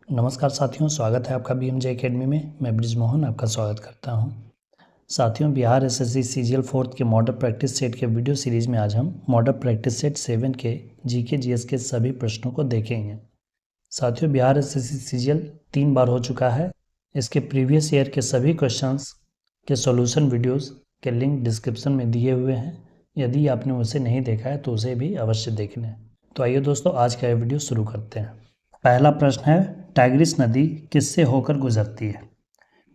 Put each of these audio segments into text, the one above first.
नमस्कार साथियों, स्वागत है आपका बीएमजे एकेडमी में। मैं ब्रिजमोहन आपका स्वागत करता हूं। साथियों, बिहार एसएससी सीजीएल 4th के मॉडल प्रैक्टिस सेट के वीडियो सीरीज़ में आज हम मॉडल प्रैक्टिस सेट 7 के जीके जीएस के सभी प्रश्नों को देखेंगे। साथियों, बिहार एसएससी सीजीएल 3 बार हो चुका है। इसके प्रीवियस ईयर के सभी क्वेश्चंस के सॉल्यूशन वीडियोज़ के लिंक डिस्क्रिप्शन में दिए हुए हैं। यदि आपने उसे नहीं देखा है तो उसे भी अवश्य देख लें। तो आइए दोस्तों, आज का ये वीडियो शुरू करते हैं। पहला प्रश्न है, टाइग्रिस नदी किससे होकर गुजरती है?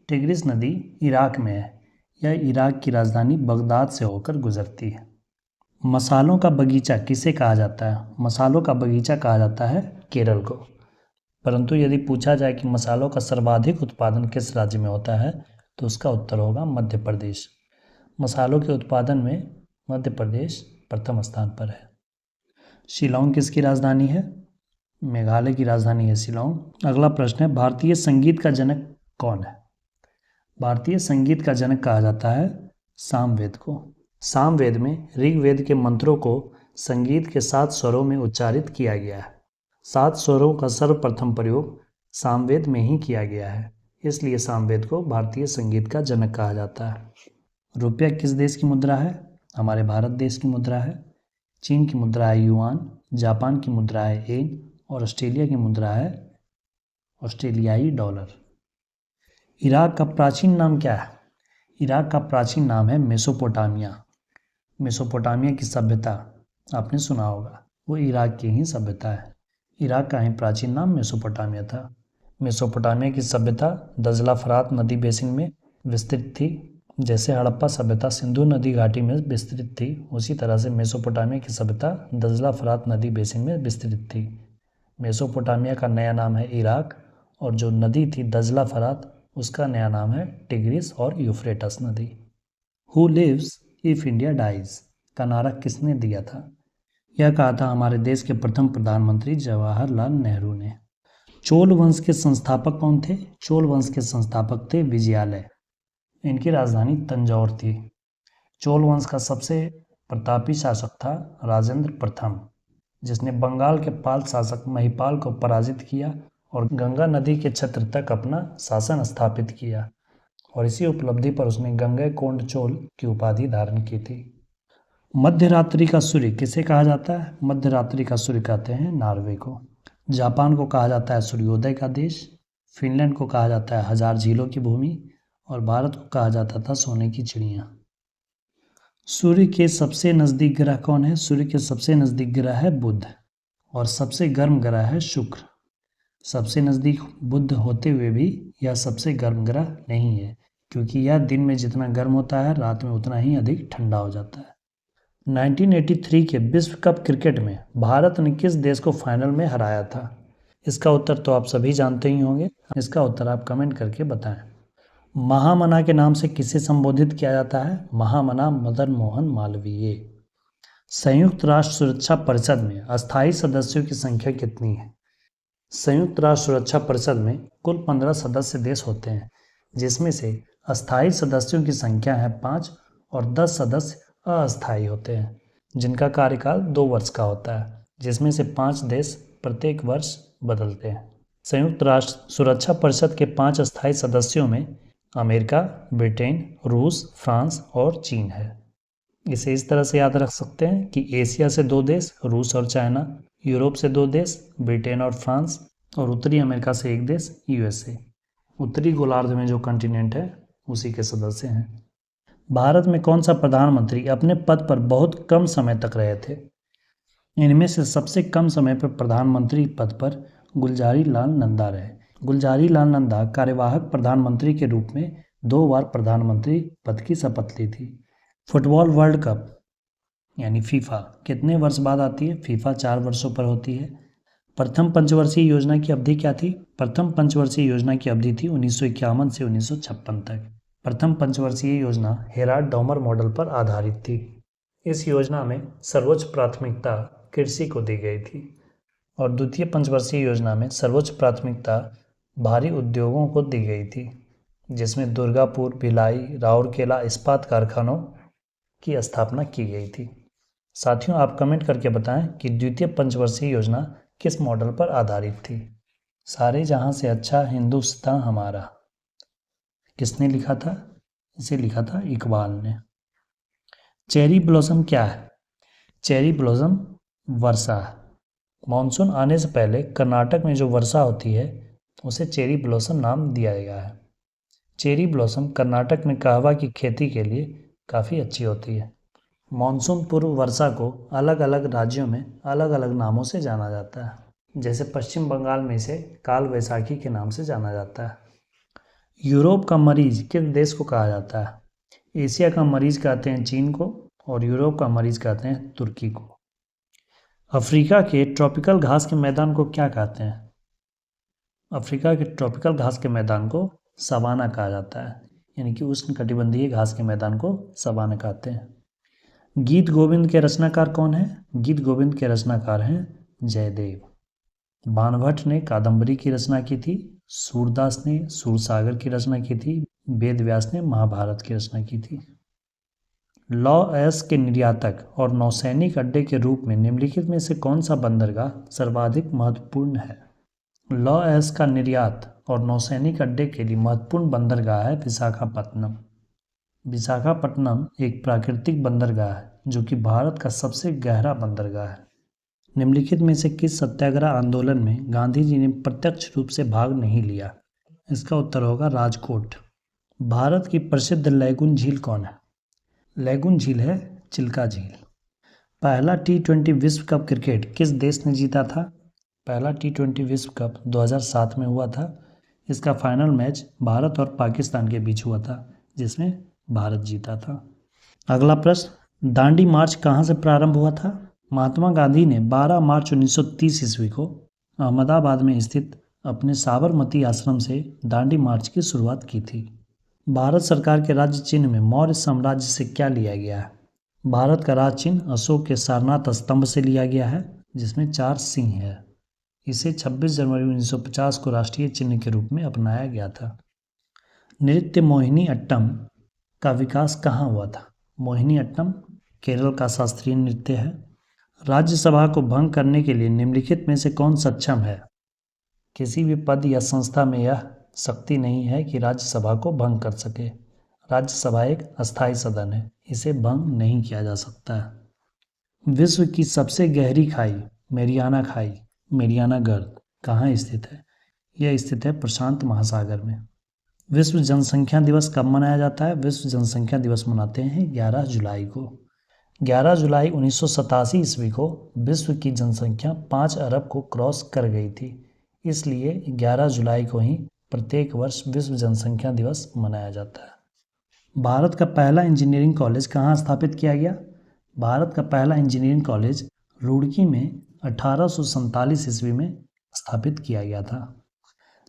टाइग्रिस नदी इराक में है। यह इराक की राजधानी बगदाद से होकर गुजरती है। मसालों का बगीचा किसे कहा जाता है? मसालों का बगीचा कहा जाता है केरल को। परंतु यदि पूछा जाए कि मसालों का सर्वाधिक उत्पादन किस राज्य में होता है तो उसका उत्तर होगा मध्य प्रदेश। मसालों के उत्पादन में मध्य प्रदेश प्रथम स्थान पर है। शिलांग किसकी राजधानी है? मेघालय की राजधानी है शिलांग। अगला प्रश्न है, भारतीय संगीत का जनक कौन है? भारतीय संगीत का जनक कहा जाता है सामवेद को। सामवेद में ऋग्वेद के मंत्रों को संगीत के 7 स्वरों में उच्चारित किया गया है। 7 स्वरों का सर्वप्रथम प्रयोग सामवेद में ही किया गया है, इसलिए सामवेद को भारतीय संगीत का जनक कहा जाता है। रुपया किस देश की मुद्रा है? हमारे भारत देश की मुद्रा है। चीन की मुद्रा है युआन, जापान की मुद्रा है येन और ऑस्ट्रेलिया की मुद्रा है ऑस्ट्रेलियाई डॉलर। इराक का प्राचीन नाम क्या है? इराक का प्राचीन नाम है मेसोपोटामिया। मेसोपोटामिया की सभ्यता आपने सुना होगा, वो इराक की ही सभ्यता है। इराक का ही प्राचीन नाम मेसोपोटामिया था। मेसोपोटामिया की सभ्यता दजला फरात नदी बेसिन में विस्तृत थी। जैसे हड़प्पा सभ्यता सिंधु नदी घाटी में विस्तृत थी, उसी तरह से मेसोपोटामिया की सभ्यता दजला फरात नदी बेसिन में विस्तृत थी। मेसोपोटामिया का नया नाम है इराक, और जो नदी थी दजला फरात, उसका नया नाम है टिग्रिस और यूफ्रेटस नदी। Who lives if India dies का नारा किसने दिया था? यह कहा था हमारे देश के प्रथम प्रधानमंत्री जवाहरलाल नेहरू ने। चोल वंश के संस्थापक कौन थे? चोल वंश के संस्थापक थे विजयालय। इनकी राजधानी तंजौर थी। चोल वंश का सबसे प्रतापी शासक था राजेंद्र प्रथम, जिसने बंगाल के पाल शासक महिपाल को पराजित किया और गंगा नदी के क्षेत्र तक अपना शासन स्थापित किया, और इसी उपलब्धि पर उसने गंगैकोंड चोल की उपाधि धारण की थी। मध्यरात्रि का सूर्य किसे कहा जाता है? मध्यरात्रि का सूर्य कहते हैं नॉर्वे को। जापान को कहा जाता है सूर्योदय का देश। फिनलैंड को कहा जाता है हजार झीलों की भूमि, और भारत को कहा जाता था सोने की चिड़िया। सूर्य के सबसे नज़दीक ग्रह कौन है? सूर्य के सबसे नज़दीक ग्रह है बुध, और सबसे गर्म ग्रह है शुक्र। सबसे नज़दीक बुध होते हुए भी यह सबसे गर्म ग्रह नहीं है, क्योंकि यह दिन में जितना गर्म होता है रात में उतना ही अधिक ठंडा हो जाता है। 1983 के विश्व कप क्रिकेट में भारत ने किस देश को फाइनल में हराया था? इसका उत्तर तो आप सभी जानते ही होंगे। इसका उत्तर आप कमेंट करके बताएं। महामना के नाम से किसे संबोधित किया जाता है? महामना मदन मोहन मालवीय। संयुक्त राष्ट्र सुरक्षा परिषद में अस्थायी सदस्यों की संख्या कितनी है? संयुक्त राष्ट्र सुरक्षा परिषद में कुल 15 सदस्य देश होते हैं, जिसमें से अस्थायी सदस्यों की संख्या है 5 और 10 सदस्य अस्थायी होते हैं, जिनका कार्यकाल 2 वर्ष का होता है, जिसमें से 5 देश प्रत्येक वर्ष बदलते हैं। संयुक्त राष्ट्र सुरक्षा परिषद के 5 अस्थायी सदस्यों में अमेरिका, ब्रिटेन, रूस, फ्रांस और चीन है। इसे इस तरह से याद रख सकते हैं कि एशिया से 2 देश रूस और चाइना, यूरोप से 2 देश ब्रिटेन और फ्रांस, और उत्तरी अमेरिका से 1 देश यूएसए। उत्तरी गोलार्ध में जो कॉन्टिनेंट है उसी के सदस्य हैं। भारत में कौन सा प्रधानमंत्री अपने पद पर बहुत कम समय तक रहे थे? इनमें से सबसे कम समय पर प्रधानमंत्री पद पर गुलजारी लाल नंदा रहे। गुलजारी लाल नंदा कार्यवाहक प्रधानमंत्री के रूप में 2 बार प्रधानमंत्री पद की शपथ ली थी। फुटबॉल वर्ल्ड कप यानी फीफा कितने वर्ष बाद आती है? फीफा 4 वर्षों पर होती है। प्रथम पंचवर्षीय योजना की अवधि क्या थी? प्रथम पंचवर्षीय योजना की अवधि थी 1951 से 1956 तक। प्रथम पंचवर्षीय योजना हेराल्ड डॉमर मॉडल पर आधारित थी। इस योजना में सर्वोच्च प्राथमिकता कृषि को दी गई थी, और द्वितीय पंचवर्षीय योजना में सर्वोच्च प्राथमिकता भारी उद्योगों को दी गई थी, जिसमें दुर्गापुर, भिलाई, राउरकेला इस्पात कारखानों की स्थापना की गई थी। साथियों, आप कमेंट करके बताएं कि द्वितीय पंचवर्षीय योजना किस मॉडल पर आधारित थी। सारे जहां से अच्छा हिंदुस्तान हमारा, किसने लिखा था? इसे लिखा था इकबाल ने। चेरी ब्लॉसम क्या है? चेरी ब्लॉसम वर्षा है। मानसून आने से पहले कर्नाटक में जो वर्षा होती है उसे चेरी ब्लॉसम नाम दिया गया है। चेरी ब्लॉसम कर्नाटक में कहवा की खेती के लिए काफ़ी अच्छी होती है। मानसून पूर्व वर्षा को अलग अलग राज्यों में अलग अलग नामों से जाना जाता है। जैसे पश्चिम बंगाल में इसे काल वैसाखी के नाम से जाना जाता है। यूरोप का मरीज किस देश को कहा जाता है? एशिया का मरीज कहते हैं चीन को, और यूरोप का मरीज कहते हैं तुर्की को। अफ्रीका के ट्रॉपिकल घास के मैदान को क्या कहते हैं? अफ्रीका के ट्रॉपिकल घास के मैदान को सवाना कहा जाता है, यानी कि उष्णकटिबंधीय घास के मैदान को सवाना कहते हैं। गीत गोविंद के रचनाकार कौन है? गीत गोविंद के रचनाकार हैं जयदेव। बाणभट्ट ने कादंबरी की रचना की थी। सूरदास ने सूरसागर की रचना की थी। वेद व्यास ने महाभारत की रचना की थी। लॉ-एस के निर्यातक और नौसैनिक अड्डे के रूप में निम्नलिखित में से कौन सा बंदरगाह सर्वाधिक महत्वपूर्ण है? लॉ-एस का निर्यात और नौसैनिक अड्डे के लिए महत्वपूर्ण बंदरगाह है विशाखापत्तनम। विशाखापत्तनम एक प्राकृतिक बंदरगाह है जो कि भारत का सबसे गहरा बंदरगाह है। निम्नलिखित में से किस सत्याग्रह आंदोलन में गांधी जी ने प्रत्यक्ष रूप से भाग नहीं लिया? इसका उत्तर होगा राजकोट। भारत की प्रसिद्ध लैगून झील कौन है? लैगून झील है चिल्का झील। पहला T20 विश्व कप क्रिकेट किस देश ने जीता था? पहला T20 विश्व कप 2007 में हुआ था। इसका फाइनल मैच भारत और पाकिस्तान के बीच हुआ था, जिसमें भारत जीता था। अगला प्रश्न, दांडी मार्च कहाँ से प्रारंभ हुआ था? महात्मा गांधी ने 12 मार्च 1930 ईस्वी को अहमदाबाद में स्थित अपने साबरमती आश्रम से दांडी मार्च की शुरुआत की थी। भारत सरकार के राज्य चिन्ह में मौर्य साम्राज्य से क्या लिया गया है? भारत का राज्य चिन्ह अशोक के सारनाथ स्तंभ से लिया गया है, जिसमें 4 सिंह है। इसे 26 जनवरी 1950 को राष्ट्रीय चिन्ह के रूप में अपनाया गया था। नृत्य मोहिनी अट्टम का विकास कहाँ हुआ था? मोहिनी अट्टम केरल का शास्त्रीय नृत्य है। राज्यसभा को भंग करने के लिए निम्नलिखित में से कौन सक्षम है? किसी भी पद या संस्था में यह शक्ति नहीं है कि राज्यसभा को भंग कर सके। राज्यसभा एक अस्थायी सदन है, इसे भंग नहीं किया जा सकता है। विश्व की सबसे गहरी खाई मेरियाना खाई, मेरियाना गर्त कहाँ स्थित है? यह स्थित है प्रशांत महासागर में। विश्व जनसंख्या दिवस कब मनाया जाता है? विश्व जनसंख्या दिवस मनाते हैं 11 जुलाई को। 11 जुलाई 1987 ईस्वी को विश्व की जनसंख्या 5 अरब को क्रॉस कर गई थी, इसलिए 11 जुलाई को ही प्रत्येक वर्ष विश्व जनसंख्या दिवस मनाया जाता है। भारत का पहला इंजीनियरिंग कॉलेज कहाँ स्थापित किया गया? भारत का पहला इंजीनियरिंग कॉलेज रुड़की में 1847 ईस्वी में स्थापित किया गया था।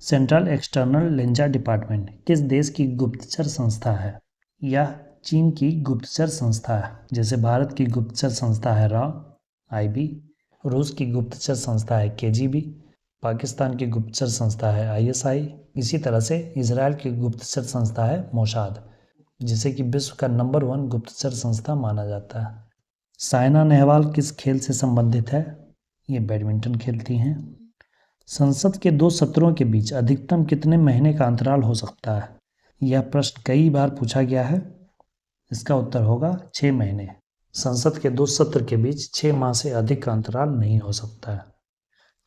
सेंट्रल एक्सटर्नल लेंजा डिपार्टमेंट किस देश की गुप्तचर संस्था है? यह चीन की गुप्तचर संस्था है। जैसे भारत की गुप्तचर संस्था है रॉ IB, रूस की गुप्तचर संस्था है KGB, पाकिस्तान की गुप्तचर संस्था है ISI, इसी तरह से इजराइल की गुप्तचर संस्था है मोसाद, जिसे कि विश्व का नंबर 1 गुप्तचर संस्था माना जाता है। साइना नेहवाल किस खेल से संबंधित है? ये बैडमिंटन खेलती हैं। संसद के 2 सत्रों के बीच अधिकतम कितने महीने का अंतराल हो सकता है? यह प्रश्न कई बार पूछा गया है। इसका उत्तर होगा 6 महीने। संसद के 2 सत्र के बीच 6 माह से अधिक का अंतराल नहीं हो सकता है।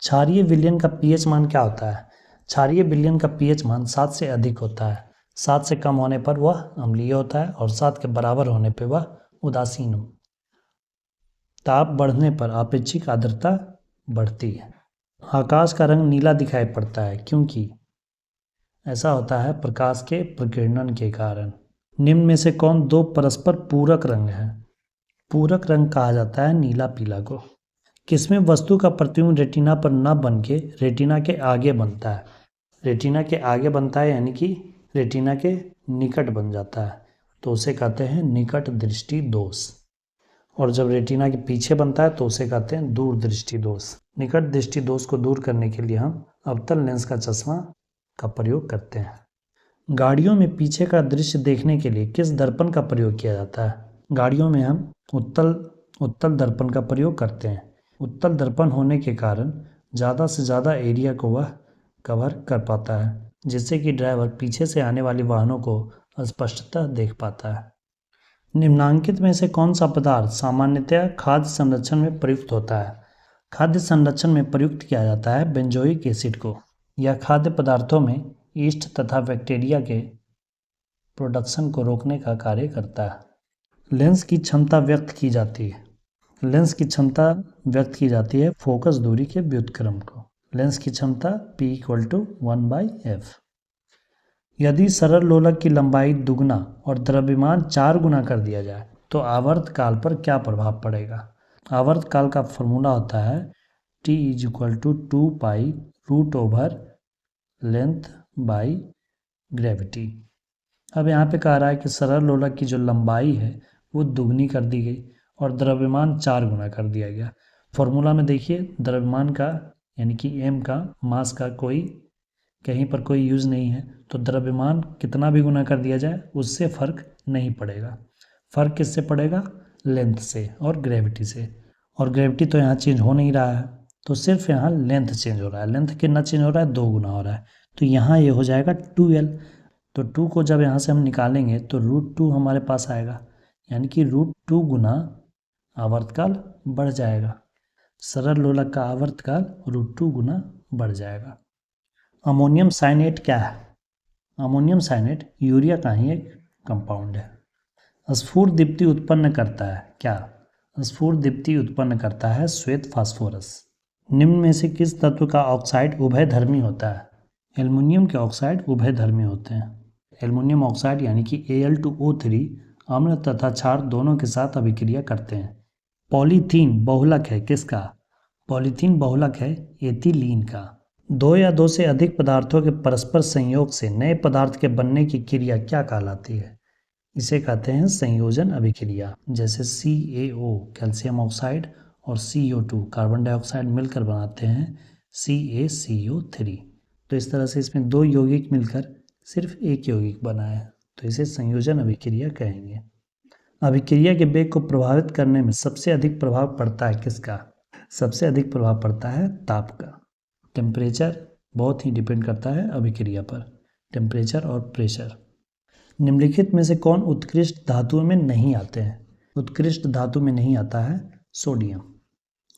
क्षारीय विलयन का pH मान क्या होता है? क्षारीय विलयन का pH मान 7 से अधिक होता है। 7 से कम होने पर वह अम्लीय होता है और 7 के बराबर होने पर वह उदासीन। ताप बढ़ने पर आपेक्षिक आर्द्रता बढ़ती है। आकाश का रंग नीला दिखाई पड़ता है क्योंकि ऐसा होता है प्रकाश के प्रकीर्णन के कारण। निम्न में से कौन 2 परस्पर पूरक रंग है? पूरक रंग कहा जाता है नीला पीला को। किसमें वस्तु का प्रतिबिंब रेटिना पर न बन के रेटिना के आगे बनता है? रेटिना के आगे बनता है, यानी कि रेटिना के निकट बन जाता है, तो उसे कहते हैं निकट दृष्टि दोष। और जब रेटिना के पीछे बनता है तो उसे कहते हैं दूर दृष्टि दोष। निकट दृष्टि दोष को दूर करने के लिए हम अवतल लेंस का चश्मा का प्रयोग करते हैं। गाड़ियों में पीछे का दृश्य देखने के लिए किस दर्पण का प्रयोग किया जाता है? गाड़ियों में हम उत्तल दर्पण का प्रयोग करते हैं। उत्तल दर्पण होने के कारण ज़्यादा से ज़्यादा एरिया को वह कवर कर पाता है, जिससे कि ड्राइवर पीछे से आने वाली वाहनों को स्पष्टतः देख पाता है। निम्नांकित में से कौन सा पदार्थ सामान्यतया खाद्य संरक्षण में प्रयुक्त होता है? खाद्य संरक्षण में प्रयुक्त किया जाता है बेंजोइक एसिड को। यह खाद्य पदार्थों में ईस्ट तथा बैक्टीरिया के प्रोडक्शन को रोकने का कार्य करता है। लेंस की क्षमता व्यक्त की जाती है। लेंस की क्षमता व्यक्त की जाती है फोकस दूरी के व्युत्क्रम को। लेंस की क्षमता P = 1/f। यदि सरल लोलक की लंबाई दुगुना और द्रव्यमान 4 गुना कर दिया जाए तो आवर्त काल पर क्या प्रभाव पड़ेगा? आवर्त काल का फॉर्मूला होता है T = 2π√/लेंथ बाई ग्रेविटी। अब यहाँ पे कह रहा है कि सरल लोलक की जो लंबाई है वो दुगनी कर दी गई और द्रव्यमान 4 गुना कर दिया गया। फॉर्मूला में देखिए द्रव्यमान का यानी कि m का मास का कहीं पर कोई यूज़ नहीं है, तो द्रव्यमान कितना भी गुना कर दिया जाए उससे फ़र्क नहीं पड़ेगा। फ़र्क किससे पड़ेगा? लेंथ से और ग्रेविटी से। और ग्रेविटी तो यहाँ चेंज हो नहीं रहा है, तो सिर्फ यहाँ लेंथ चेंज हो रहा है। लेंथ कितना चेंज हो रहा है? 2 गुना हो रहा है। तो यहाँ ये हो जाएगा 2l। तो 2 को जब यहाँ से हम निकालेंगे तो √2 हमारे पास आएगा, यानी कि √2 गुना आवर्तकाल बढ़ जाएगा। सरल लोलक का आवर्तकाल √2 गुना बढ़ जाएगा। अमोनियम साइनेट क्या है? अमोनियम साइनेट यूरिया का ही एक कंपाउंड है। स्फुर दीप्ति उत्पन्न करता है क्या? स्फुर दीप्ति उत्पन्न करता है श्वेत फास्फोरस। निम्न में से किस तत्व का ऑक्साइड उभयधर्मी होता है? एल्युमिनियम के ऑक्साइड उभयधर्मी होते हैं। एल्युमिनियम ऑक्साइड यानी कि Al2O3 अम्ल तथा क्षार दोनों के साथ अभिक्रिया करते हैं। पॉलीथीन बहुलक है किसका? पॉलीथीन बहुलक है एथिलीन का। 2 या 2 से अधिक पदार्थों के परस्पर संयोग से नए पदार्थ के बनने की क्रिया क्या कहलाती है? इसे कहते हैं संयोजन अभिक्रिया। जैसे CaO कैल्शियम ऑक्साइड और CO2 कार्बन डाइऑक्साइड मिलकर बनाते हैं CaCO3। तो इस तरह से इसमें 2 यौगिक मिलकर सिर्फ एक यौगिक बना है, तो इसे संयोजन अभिक्रिया कहेंगे। अभिक्रिया के वेग को प्रभावित करने में सबसे अधिक प्रभाव पड़ता है किसका? सबसे अधिक प्रभाव पड़ता है ताप का। टेम्परेचर बहुत ही डिपेंड करता है अभिक्रिया पर, टेम्परेचर और प्रेशर। निम्नलिखित में से कौन उत्कृष्ट धातुओं में नहीं आते हैं? उत्कृष्ट धातु में नहीं आता है सोडियम।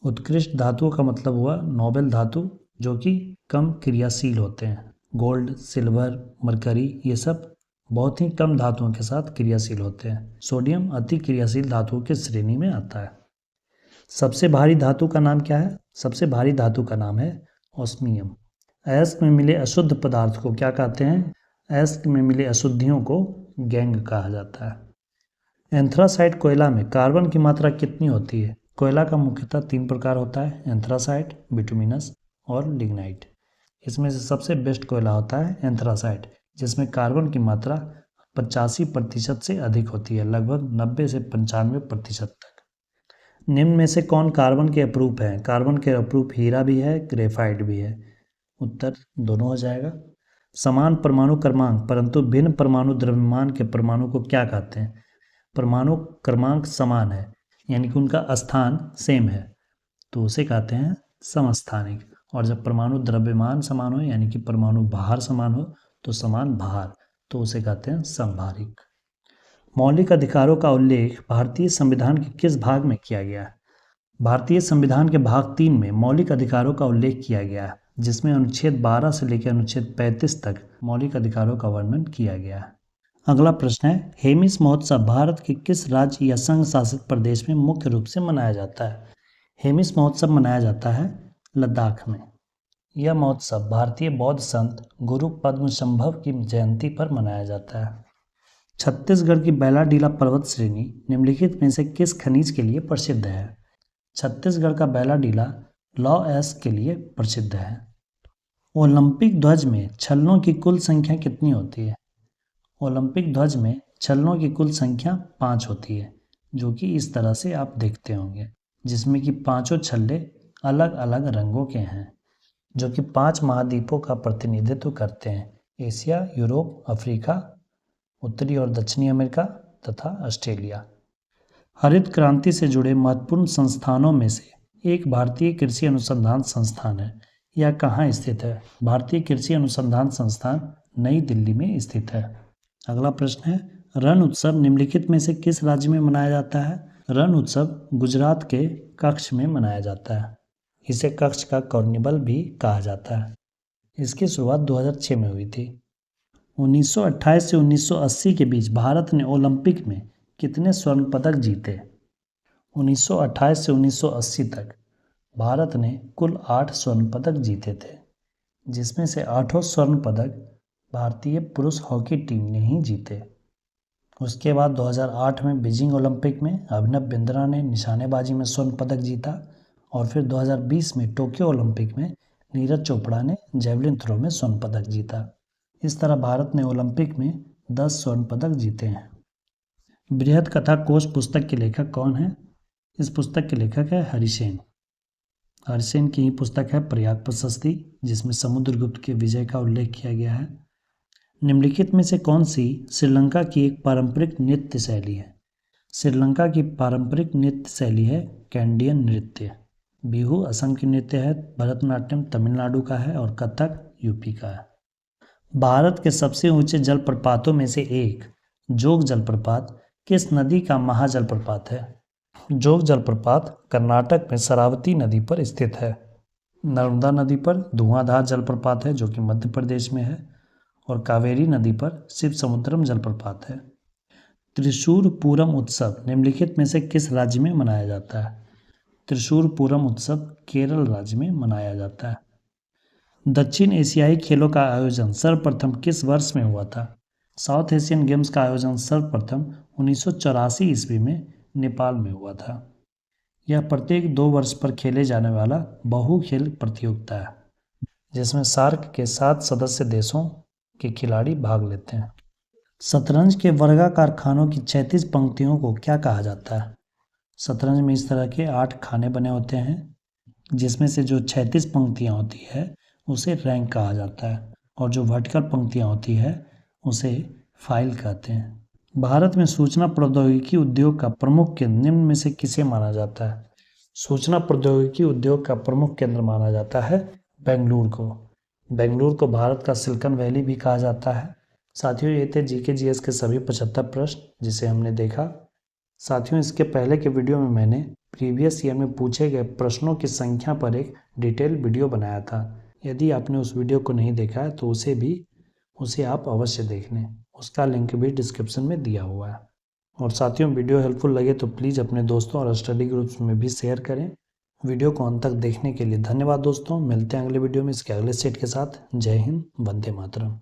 उत्कृष्ट धातुओं का मतलब हुआ नोबेल धातु जो कि कम क्रियाशील होते हैं। गोल्ड, सिल्वर, मरकरी ये सब बहुत ही कम धातुओं के साथ क्रियाशील होते हैं। सोडियम अति क्रियाशील धातुओं की श्रेणी में आता है। सबसे भारी धातु का नाम क्या है? सबसे भारी धातु का नाम है ऑस्मियम। अयस्क में मिले अशुद्ध पदार्थ को क्या कहते हैं? अयस्क में मिले अशुद्धियों को गैंग कहा जाता है। एंथ्रासाइट कोयला में कार्बन की मात्रा कितनी होती है? कोयला का मुख्यतः 3 प्रकार होता है, एंथ्रासाइट, बिटुमिनस और लिग्नाइट। इसमें से सबसे बेस्ट कोयला होता है एंथ्रासाइट, जिसमें कार्बन की मात्रा 85% से अधिक होती है, लगभग 90 से 95% तक। निम्न में से कौन कार्बन के अपरूप हैं? कार्बन के अपरूप हीरा भी है, ग्रेफाइट भी है। उत्तर दोनों हो जाएगा। समान परमाणु क्रमांक परंतु भिन्न परमाणु द्रव्यमान के परमाणु को क्या कहते हैं? परमाणु क्रमांक समान है यानी कि उनका स्थान सेम है तो उसे कहते हैं समस्थानिक। और जब परमाणु द्रव्यमान समान हो यानी कि परमाणु भार समान हो तो समान भार, तो उसे कहते हैं समभारिक। मौलिक अधिकारों का उल्लेख भारतीय संविधान के किस भाग में किया गया है? भारतीय संविधान के भाग 3 में मौलिक अधिकारों का उल्लेख किया गया है, जिसमें अनुच्छेद 12 से लेकर अनुच्छेद 35 तक मौलिक अधिकारों का वर्णन किया गया है। अगला प्रश्न है, हेमिस महोत्सव भारत के किस राज्य या संघ शासित प्रदेश में मुख्य रूप से मनाया जाता है? हेमिस महोत्सव मनाया जाता है लद्दाख में। यह महोत्सव भारतीय बौद्ध संत गुरु पद्मसंभव की जयंती पर मनाया जाता है। छत्तीसगढ़ की बैलाडीला पर्वत श्रेणी निम्नलिखित में से किस खनिज के लिए प्रसिद्ध है? छत्तीसगढ़ का बैलाडीला लौह अयस्क के लिए प्रसिद्ध है। ओलंपिक ध्वज में छल्लों की कुल संख्या कितनी होती है? ओलंपिक ध्वज में छल्लों की कुल संख्या 5 होती है, जो कि इस तरह से आप देखते होंगे, जिसमें कि पांचों छल्ले अलग अलग रंगों के हैं, जो कि 5 महाद्वीपों का प्रतिनिधित्व करते हैं: एशिया, यूरोप, अफ्रीका, उत्तरी और दक्षिणी अमेरिका तथा ऑस्ट्रेलिया। हरित क्रांति से जुड़े महत्वपूर्ण संस्थानों में से एक भारतीय कृषि अनुसंधान संस्थान है। यह कहाँ स्थित है? भारतीय कृषि अनुसंधान संस्थान नई दिल्ली में स्थित है। अगला प्रश्न है, रण उत्सव निम्नलिखित में से किस राज्य में मनाया जाता है? रण उत्सव गुजरात के कच्छ में मनाया जाता है। इसे कच्छ का कार्निवल भी कहा जाता है। इसकी शुरुआत 2006 में हुई थी। 1928 से 1980 के बीच भारत ने ओलंपिक में कितने स्वर्ण पदक जीते? 1928 से 1980 तक भारत ने कुल 8 स्वर्ण पदक जीते थे, जिसमें से 8 स्वर्ण पदक भारतीय पुरुष हॉकी टीम ने ही जीते। उसके बाद 2008 में बीजिंग ओलंपिक में अभिनव बिंद्रा ने निशानेबाजी में स्वर्ण पदक जीता और फिर 2020 में टोक्यो ओलंपिक में नीरज चोपड़ा ने जेवलिन थ्रो में स्वर्ण पदक जीता। इस तरह भारत ने ओलंपिक में 10 स्वर्ण पदक जीते हैं। बृहद कथा कोश पुस्तक के लेखक कौन है? इस पुस्तक के लेखक है हरिसेन। हरिसेन की ही पुस्तक है प्रयाग प्रशस्ति, जिसमें समुद्रगुप्त के विजय का उल्लेख किया गया है। निम्नलिखित में से कौन सी श्रीलंका की एक पारंपरिक नृत्य शैली है? श्रीलंका की पारंपरिक नृत्य शैली है कैंडियन नृत्य। बिहू असम की नृत्य है, भरतनाट्यम तमिलनाडु का है और कथक यूपी का है। भारत के सबसे ऊंचे जलप्रपातों में से एक जोग जलप्रपात किस नदी का महाजलप्रपात है? जोग जलप्रपात कर्नाटक में शरावती नदी पर स्थित है। नर्मदा नदी पर धुआंधार जलप्रपात है जो कि मध्य प्रदेश में है, और कावेरी नदी पर शिव समुद्रम जलप्रपात है। त्रिशूर पूरम उत्सव निम्नलिखित में से किस राज्य में मनाया जाता है? त्रिशूर पूरम उत्सव केरल राज्य में मनाया जाता है। दक्षिण एशियाई खेलों का आयोजन सर्वप्रथम किस वर्ष में हुआ था? साउथ एशियन गेम्स का आयोजन सर्वप्रथम 1984 ईस्वी में नेपाल में हुआ था। यह प्रत्येक 2 वर्ष पर खेले जाने वाला बहु खेल प्रतियोगिता है, जिसमें सार्क के 7 सदस्य देशों के खिलाड़ी भाग लेते हैं। शतरंज के वर्गाकार खानों की 36 पंक्तियों को क्या कहा जाता है? शतरंज में इस तरह के 8 खाने बने होते हैं, जिसमें से जो 36 पंक्तियाँ होती है उसे रैंक कहा जाता है, और जो वर्टिकल पंक्तियाँ होती है उसे फाइल कहते हैं। भारत में सूचना प्रौद्योगिकी उद्योग का प्रमुख केंद्र निम्न में से किसे माना जाता है? सूचना प्रौद्योगिकी उद्योग का प्रमुख केंद्र माना जाता है बेंगलुरु को। बेंगलुरु को भारत का सिलिकॉन वैली भी कहा जाता है। साथियों, ये थे जीके जीएस के सभी 75 प्रश्न जिसे हमने देखा। साथियों, इसके पहले के वीडियो में मैंने प्रीवियस ईयर में पूछे गए प्रश्नों की संख्या पर एक डिटेल वीडियो बनाया था। यदि आपने उस वीडियो को नहीं देखा है तो उसे आप अवश्य देख लें। उसका लिंक भी डिस्क्रिप्शन में दिया हुआ है। और साथियों, वीडियो हेल्पफुल लगे तो प्लीज़ अपने दोस्तों और स्टडी ग्रुप्स में भी शेयर करें। वीडियो को अंत तक देखने के लिए धन्यवाद दोस्तों। मिलते हैं अगले वीडियो में इसके अगले सेट के साथ। जय हिंद, वंदे मातरम।